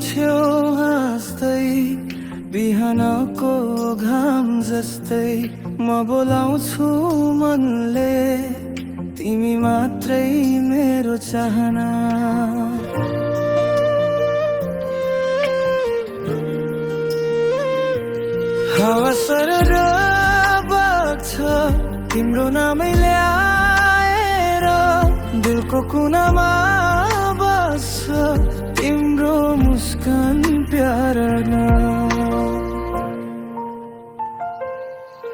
छेउ हाँस्दै बिहानको घाम जस्तै म बोलाउँछु मनले तिमी मात्रै मेरो चाहना। हावा सरर बग्छ तिम्रो नामै ल्याएर दिलको कुनामा बस्छ तिम्रो मुस्कान प्यारा नाम।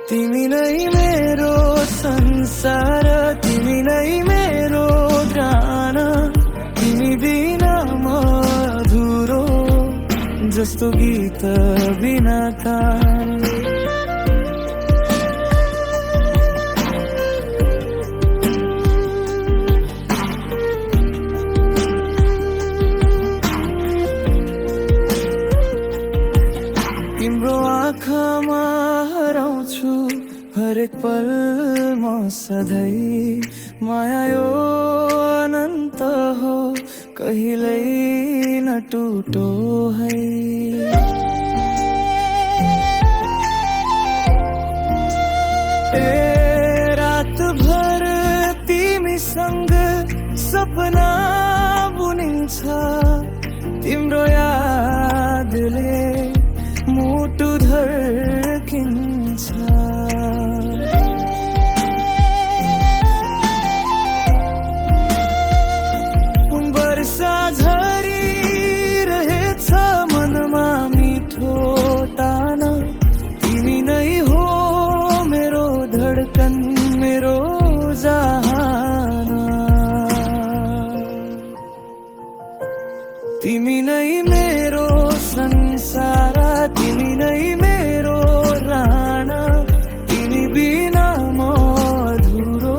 तिमी नै मेरो संसार तिमी नै मेरो प्राण तिमी बिना म अधुरो जस्तो गीत बिना तान। तिम्रो आँखामा हराउँछु हरेक पल म सधैँ माया यो अनन्त हो कहिल्यै नटुटो है। रातभर तिमीसँग सपना बुनिन्छ तिम्रो यादले मुटु धड्किन्छ। वर्षा झरी रहेछ मनमा मिठो तान तिमी नै हो मेरो धड्कन मेरो जहाना। तिमी नै मेरो संसार तिमी नै मेरो राणा तिमी बिना म अधुरो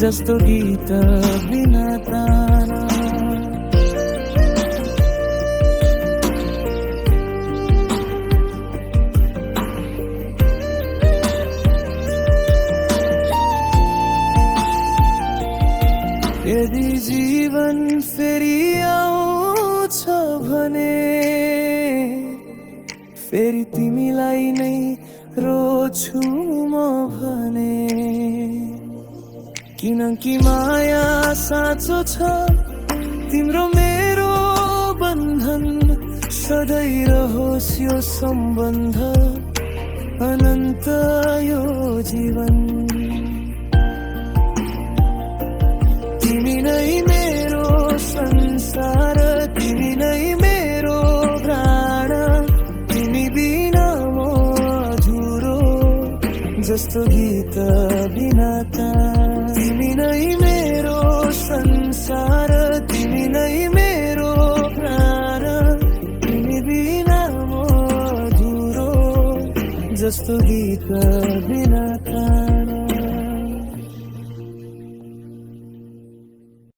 जस्तो गीत बिना ताना। यदि जीवन फेरि आउँछ भने फेरि तिमीलाई नै रोज्छु म भने किनकि माया साँचो छ तिम्रो मेरो बन्धन सधैँ रहोस् यो सम्बन्ध अनन्त यो जीवन। तिमी नै मेरो संसार तिमी नै मेरो प्राण तिमी बिना म अधुरो जस्तो गीत बिना तान। तिमी नै मेरो संसार तिमी नै मेरो प्राण तिमी बिना म अधुरो जस्तो गीत बिना तान।